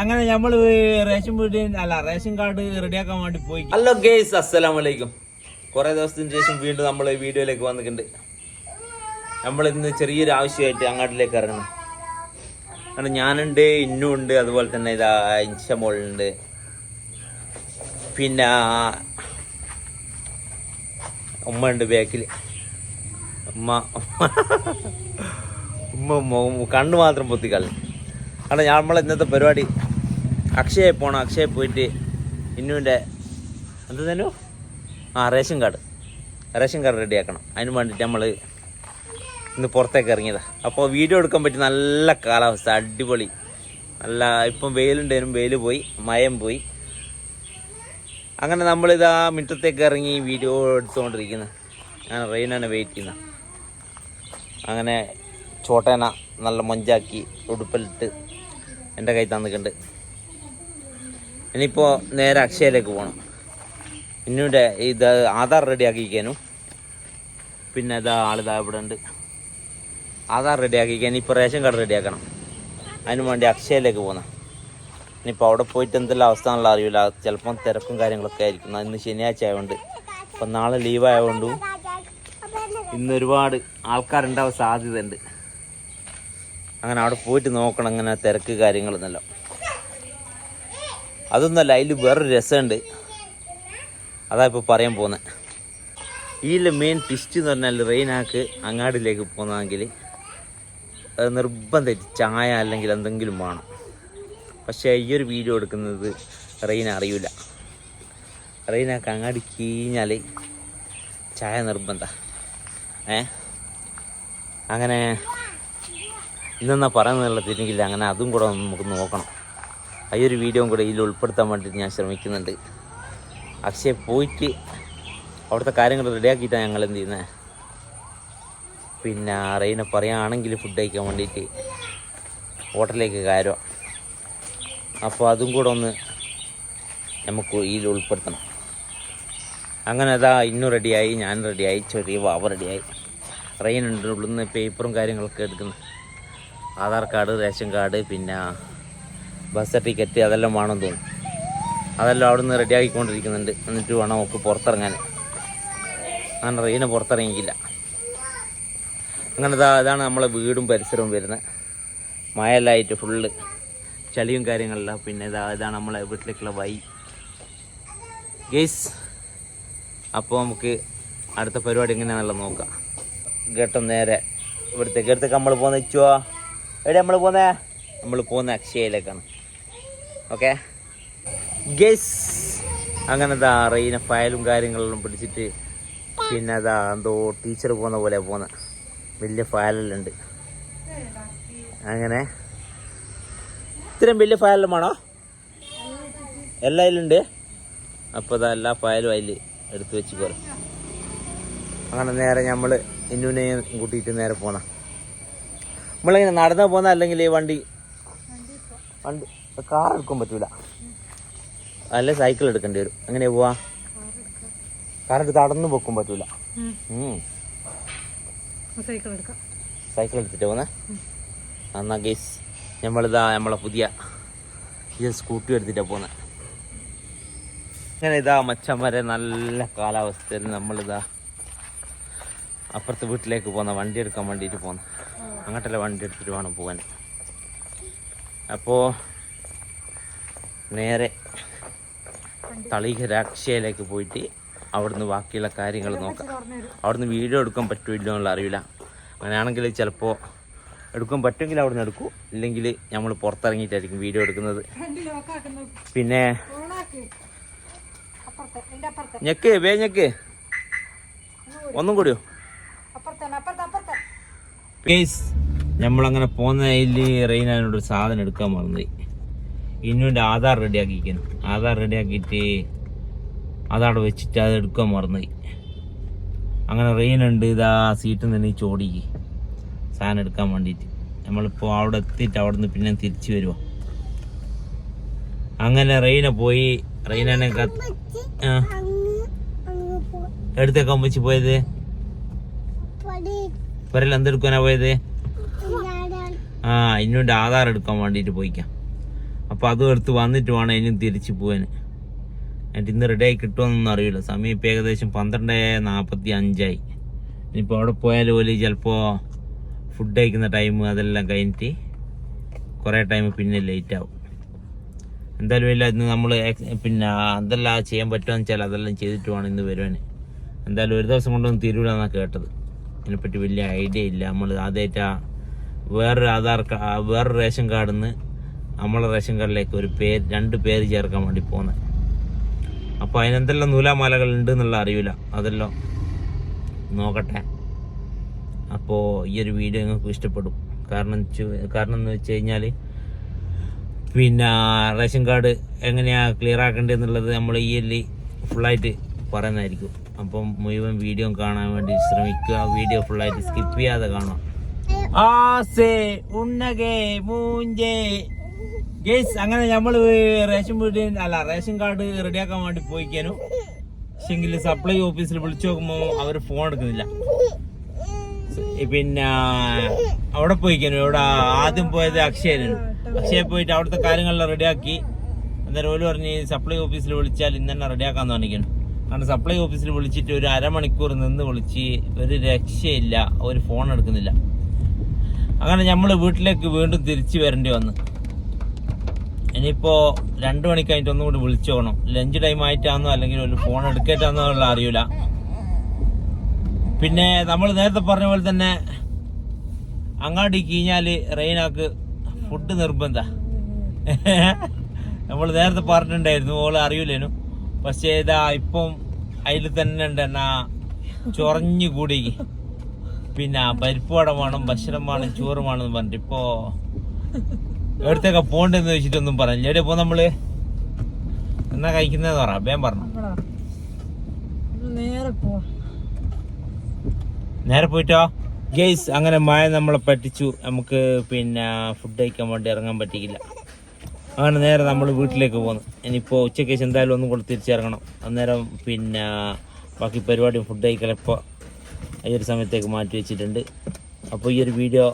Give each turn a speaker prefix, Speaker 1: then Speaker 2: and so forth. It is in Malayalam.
Speaker 1: അങ്ങനെ നമ്മള് റേഷൻ കാർഡ് റെഡിയാക്കാൻ വേണ്ടി പോയി. ഹലോ ഗേസ്, അസ്സലാമലൈക്കും. കുറെ ദിവസത്തിന് ശേഷം വീണ്ടും നമ്മൾ വീഡിയോയിലേക്ക് വന്നിട്ടുണ്ട്. നമ്മൾ ഇന്ന് ചെറിയൊരു ആവശ്യമായിട്ട് അങ്ങാട്ടിലേക്ക് ഇറങ്ങണം. കാരണം ഞാനുണ്ട്, ഇന്നുണ്ട്, അതുപോലെ തന്നെ ഇതാ ഇൻഷ മോളുണ്ട്, പിന്നെ ഉമ്മ ഉണ്ട് ബാക്കിൽ. ഉമ്മ കണ്ണ് മാത്രം പൊത്തിക്കളി. കാരണം നമ്മളെ ഇന്നത്തെ പരിപാടി അക്ഷയ പോകണം. അക്ഷയ പോയിട്ട് ഇന്നുവിൻ്റെ എന്ത് തന്നെ റേഷൻ കാർഡ് റെഡിയാക്കണം. അതിന് വേണ്ടിയിട്ട് നമ്മൾ ഇന്ന് പുറത്തേക്ക് ഇറങ്ങിയതാണ്. അപ്പോൾ വീഡിയോ എടുക്കാൻ പറ്റി നല്ല കാലാവസ്ഥ, അടിപൊളി. നല്ല ഇപ്പം വെയിലുണ്ടായിരുന്നു, വെയിൽ പോയി, മയം പോയി. അങ്ങനെ നമ്മളിതാ മുറ്റത്തേക്ക് ഇറങ്ങി വീഡിയോ എടുത്തുകൊണ്ടിരിക്കുന്നത്. ഞാൻ റെയിനാണ് വെയിറ്റ് ചെയ്യുന്നത്. അങ്ങനെ ചോട്ടേന നല്ല മൊഞ്ചാക്കി ഉടുപ്പിലിട്ട് എൻ്റെ കൈ തന്നിട്ടുണ്ട്. ഇനിയിപ്പോൾ നേരെ അക്ഷയയിലേക്ക് പോകണം. ഇന്നിവിടെ ഇത് ആധാർ റെഡിയാക്കിക്കാനും, പിന്നെ ഇതാ ആളിതാ ഇവിടെ ഉണ്ട്. ആധാർ റെഡിയാക്കിക്കാൻ ഇപ്പോൾ റേഷൻ കാർഡ് റെഡിയാക്കണം. അതിന് വേണ്ടി അക്ഷയയിലേക്ക് പോകുന്ന. ഇനിയിപ്പോൾ അവിടെ പോയിട്ട് എന്തെല്ലാം അവസ്ഥ എന്നുള്ള അറിയില്ല. ചിലപ്പം തിരക്കും കാര്യങ്ങളൊക്കെ ആയിരിക്കും. ഇന്ന് ശനിയാഴ്ച ആയതുകൊണ്ട്, അപ്പം നാളെ ലീവ് ആയതുകൊണ്ടും ഇന്ന് ഒരുപാട് ആൾക്കാരുണ്ടാവാൻ സാധ്യതയുണ്ട്. അങ്ങനെ അവിടെ പോയിട്ട് നോക്കണം അങ്ങനെ തിരക്ക് കാര്യങ്ങളൊന്നുമല്ല. അതൊന്നുമല്ല, അതിൽ വേറൊരു രസമുണ്ട്. അതാ ഇപ്പോൾ പറയാൻ പോകുന്നത്. ഇതിൽ മെയിൻ ട്വിസ്റ്റ് എന്ന് പറഞ്ഞാൽ റെയിനാക്ക് അങ്ങാടിലേക്ക് പോകുന്നതെങ്കിൽ നിർബന്ധമായിട്ട് ചായ അല്ലെങ്കിൽ എന്തെങ്കിലും വേണം. പക്ഷേ ഈ ഒരു വീഡിയോ എടുക്കുന്നത് റെയിന അറിയില്ല. റെയിനാക്ക് അങ്ങാടി കഴിഞ്ഞാൽ ചായ നിർബന്ധം. അങ്ങനെ ഇന്നെന്നാ പറയുന്നതല്ല തിരിഞ്ഞില്ല. അങ്ങനെ അതും കൂടെ നമുക്ക് നോക്കണം. ഈ ഒരു വീഡിയോയും കൂടെ ഇതിൽ ഉൾപ്പെടുത്താൻ വേണ്ടിയിട്ട് ഞാൻ ശ്രമിക്കുന്നുണ്ട്. അക്ഷയ പോയിട്ട് അവിടുത്തെ കാര്യങ്ങൾ റെഡിയാക്കിയിട്ടാണ് ഞങ്ങൾ എന്ത് ചെയ്യുന്നത്. പിന്നെ റെയിനെ പറയുകയാണെങ്കിൽ ഫുഡ് കഴിക്കാൻ വേണ്ടിയിട്ട് ഹോട്ടലിലേക്ക് കയറുക. അപ്പോൾ അതും കൂടെ ഒന്ന് നമുക്ക് ഇതിൽ ഉൾപ്പെടുത്തണം. അങ്ങനെ അതാ ഇന്നും റെഡിയായി, ഞാൻ റെഡിയായി, ചെറിയ വാവ റെഡിയായി. റെയിനുണ്ട് ഉള്ളിൽ നിന്ന് പേപ്പറും കാര്യങ്ങളൊക്കെ എടുക്കുന്നത്. ആധാർ കാർഡ്, റേഷൻ കാർഡ്, പിന്നെ ബസ് സർട്ടിഫിക്കറ്റ് അതെല്ലാം വേണമെന്ന് തോന്നുന്നു. അതെല്ലാം അവിടെ നിന്ന് റെഡിയാക്കിക്കൊണ്ടിരിക്കുന്നുണ്ട്. എന്നിട്ട് വേണം നമുക്ക് പുറത്തിറങ്ങാൻ. അങ്ങനെ റെയിനെ പുറത്തിറങ്ങിക്കില്ല. അങ്ങനെ ഇതാണ് നമ്മളെ വീടും പരിസരവും വരുന്നത്. മഴയെല്ലാമായിട്ട് ഫുള്ള് ചളിയും കാര്യങ്ങളില്ല. പിന്നെ ഇതാണ് നമ്മളെ വീട്ടിലേക്കുള്ള വഴി ഗേസ്. അപ്പോൾ നമുക്ക് അടുത്ത പരിപാടി എങ്ങനെയാണെന്നുള്ളത് നോക്കാം. ഘട്ടം നേരെ ഇവിടുത്തേക്ക് നമ്മൾ പോകുന്ന ഇച്ചുവോ എവിടെ നമ്മൾ പോകുന്ന അക്ഷയയിലേക്കാണ്. Okay guys. അങ്ങനെ റെയിനെ ഫയലും കാര്യങ്ങളെല്ലാം പിടിച്ചിട്ട്, പിന്നെ എന്തോ ടീച്ചർ പോകുന്ന പോലെ പോകുന്ന വലിയ ഫയലെല്ലാം ഉണ്ട്. അങ്ങനെ ഇത്രയും വലിയ ഫയലെല്ലാം വേണോ? എല്ലാം അതിലുണ്ട്. അപ്പോൾ എല്ലാ ഫയലും അതിൽ എടുത്ത് വെച്ച് പോലെ. അങ്ങനെ നേരെ നമ്മൾ ഇന്നുവിനെയും കൂട്ടിയിട്ട് നേരെ പോകണം. നമ്മളിങ്ങനെ നടന്ന് പോകുന്ന, അല്ലെങ്കിൽ ഈ വണ്ടി കാർ എടുക്കാൻ പറ്റൂല, അല്ലെ സൈക്കിൾ എടുക്കേണ്ടി വരും. എങ്ങനെയാ പോവാ? കാർ എടുത്ത് നടന്ന് പോക്കാൻ പറ്റൂല. സൈക്കിൾ എടുത്തിട്ട് പോന്നെ. എന്നാ ഗേസ് നമ്മളെ പുതിയ സ്കൂട്ടി എടുത്തിട്ടാണ് പോകുന്നത്. അങ്ങനെ മച്ചന്മാരെ നല്ല കാലാവസ്ഥയിൽ നമ്മളിതാ അപ്പുറത്തെ വീട്ടിലേക്ക് പോകുന്ന, വണ്ടി എടുക്കാൻ വേണ്ടിയിട്ട് പോകുന്ന. അങ്ങോട്ടല്ല വണ്ടി എടുത്തിട്ട് വേണം പോകാൻ. അപ്പോൾ നേരെ തളികര അക്ഷയയിലേക്ക് പോയിട്ട് അവിടുന്ന് ബാക്കിയുള്ള കാര്യങ്ങൾ നോക്കാം. അവിടുന്ന് വീഡിയോ എടുക്കാൻ പറ്റുമോ ഇല്ലോ എന്നുള്ള അറിയില്ല. അങ്ങനെയാണെങ്കിൽ ചിലപ്പോൾ എടുക്കാൻ പറ്റുമെങ്കിൽ അവിടുന്ന് എടുക്കും, ഇല്ലെങ്കിൽ നമ്മൾ പുറത്തിറങ്ങിയിട്ടായിരിക്കും വീഡിയോ എടുക്കുന്നത്. പിന്നെ ഞെക്ക് ഒന്നും കൂടിയോ? നമ്മളങ്ങനെ പോകുന്നതിൽ റെയിനോട് സാധനം എടുക്കാൻ മറന്നുപോയി. ഇന്നുവിൻ്റെ ആധാർ റെഡിയാക്കിക്കുന്നു. ആധാർ റെഡിയാക്കിയിട്ട് അതവിടെ വെച്ചിട്ട് അത് എടുക്കാൻ മറന്നുപോയി. അങ്ങനെ റെയിനുണ്ട് സീറ്റിൽ നിന്ന് ചോടിക്ക് സാധനം എടുക്കാൻ വേണ്ടിയിട്ട്. നമ്മളിപ്പോൾ അവിടെ എത്തിയിട്ട് അവിടെ നിന്ന് പിന്നെ തിരിച്ചു വരുമോ. അങ്ങനെ റെയിനെ പോയി. റെയിനെ എടുത്തേക്കാൻ വെച്ച് പോയത്. പെരൽ എന്തെടുക്കാനാ പോയത്? ഇന്നുണ്ട് ആധാർ എടുക്കാൻ വേണ്ടിയിട്ട് പോയിക്കാം. അപ്പോൾ അതും എടുത്ത് വന്നിട്ട് വേണം ഇനിയും തിരിച്ച് പോകാൻ. എന്നിട്ട് ഇന്ന് റെഡിയായി കിട്ടുമെന്നൊന്നും അറിയില്ല. സമയം ഇപ്പോൾ ഏകദേശം 12:45. ഇനിയിപ്പോൾ അവിടെ പോയാൽ പോലും ചിലപ്പോൾ ഫുഡ് കഴിക്കുന്ന ടൈം അതെല്ലാം കഴിഞ്ഞിട്ട് കുറേ ടൈം പിന്നെ ലേറ്റ് ആവും. എന്തായാലും ഇല്ല, ഇന്ന് നമ്മൾ പിന്നെ എന്തെല്ലാം ചെയ്യാൻ പറ്റുമെന്ന് വെച്ചാൽ അതെല്ലാം ചെയ്തിട്ട് വേണം ഇന്ന് വരുവാൻ. എന്തായാലും ഒരു ദിവസം കൊണ്ടൊന്നും തീരൂല എന്നാണ് കേട്ടത്. ഇതിനെപ്പറ്റി വലിയ ഐഡിയ ഇല്ല. നമ്മൾ ആദ്യമായിട്ടാ വേറൊരു റേഷൻ കാർഡിൽ നിന്ന് നമ്മളെ റേഷൻ കാർഡിലേക്ക് 2 പേര് ചേർക്കാൻ വേണ്ടി പോകുന്നത്. അപ്പോൾ അതിനെന്തെല്ലാം നൂലാമാലകൾ ഉണ്ട് എന്നുള്ള അറിയില്ല. അതെല്ലാം നോക്കട്ടെ. അപ്പോൾ ഈ ഒരു വീഡിയോ നിങ്ങൾക്ക് ഇഷ്ടപ്പെടും. കാരണം എന്ന് വെച്ച് കഴിഞ്ഞാൽ പിന്നെ റേഷൻ കാർഡ് എങ്ങനെയാണ് ക്ലിയർ ആക്കേണ്ടതെന്നുള്ളത് നമ്മൾ ഈ ഫുള്ളായിട്ട് പറയുന്നതായിരിക്കും. അപ്പം മുഴുവൻ വീഡിയോ കാണാൻ വേണ്ടി ശ്രമിക്കുക. വീഡിയോ ഫുള്ളായിട്ട് സ്കിപ്പ് ചെയ്യാതെ കാണാം. അങ്ങനെ നമ്മൾ റേഷൻ കാർഡ് റെഡിയാക്കാൻ വേണ്ടി പോയിക്കാനും. പക്ഷെങ്കിൽ സപ്ലൈ ഓഫീസിൽ വിളിച്ചു നോക്കുമ്പോൾ അവർ ഫോൺ എടുക്കുന്നില്ല. പിന്നെ അവിടെ പോയിക്കാനും. ഇവിടെ ആദ്യം പോയത് അക്ഷയ പോയിട്ട് അവിടുത്തെ കാര്യങ്ങളെല്ലാം റെഡിയാക്കി. അന്നേരം ഓല് പറഞ്ഞ് സപ്ലൈ ഓഫീസിൽ വിളിച്ചാൽ ഇന്ന് തന്നെ റെഡിയാക്കാന്ന് പറഞ്ഞിരിക്കണം. കാരണം സപ്ലൈ ഓഫീസിൽ വിളിച്ചിട്ട് ഒരു അരമണിക്കൂർ നിന്ന് വിളിച്ച് ഒരു രക്ഷയില്ല, ഒരു ഫോൺ എടുക്കുന്നില്ല. അങ്ങനെ നമ്മൾ വീട്ടിലേക്ക് വീണ്ടും തിരിച്ചു വരേണ്ടി വന്നു. ഇനിയിപ്പോൾ 2 മണിക്ക് കഴിഞ്ഞിട്ട് ഒന്നും കൂടി വിളിച്ചു പോകണം. ലഞ്ച് ടൈം ആയിട്ടാണെന്നോ അല്ലെങ്കിൽ ഒരു ഫോൺ എടുക്കേറ്റാന്നോ ഉള്ള അറിയില്ല. പിന്നെ നമ്മൾ നേരത്തെ പറഞ്ഞ പോലെ തന്നെ അങ്ങാടി കഴിഞ്ഞാൽ റെയിനാക്ക് ഫുഡ് നിർബന്ധ. നമ്മൾ നേരത്തെ പറഞ്ഞിട്ടുണ്ടായിരുന്നു, ഓള് അറിയില്ലേനു. പക്ഷേ ഇതാ ഇപ്പം അതിൽ തന്നെ ഉണ്ട് എന്നാ ചൊറഞ്ഞു കൂടി. പിന്നെ പരിപ്പുവട വേണം, ഭക്ഷണം വേണം, ചോറ് വേണമെന്ന് പറഞ്ഞിട്ട് ഇപ്പോൾ എവിടത്തേക്കാ പോണ്ടെന്ന് വെച്ചിട്ടൊന്നും പറഞ്ഞില്ല. എവിടെ പോ നമ്മള് എന്നാ കഴിക്കുന്നതെന്ന് പറ, വേഗം പറഞ്ഞു. നേരെ പോയിട്ടോ ഗെയ്സ്. അങ്ങനെ മഴ നമ്മളെ പറ്റിച്ചു. നമുക്ക് പിന്നെ ഫുഡ് കഴിക്കാൻ വേണ്ടി ഇറങ്ങാൻ പറ്റിയില്ല. അങ്ങനെ നേരെ നമ്മൾ വീട്ടിലേക്ക് പോന്നു. ഇനിയിപ്പോൾ ഉച്ചയ്ക്ക് ശേഷം എന്തായാലും ഒന്നും കൂടെ തിരിച്ചിറങ്ങണം. അന്നേരം പിന്നെ ബാക്കി പരിപാടിയും ഫുഡ് കഴിക്കലിപ്പോൾ ഈ ഒരു സമയത്തേക്ക് മാറ്റി വെച്ചിട്ടുണ്ട്. അപ്പോൾ ഈ ഒരു വീഡിയോ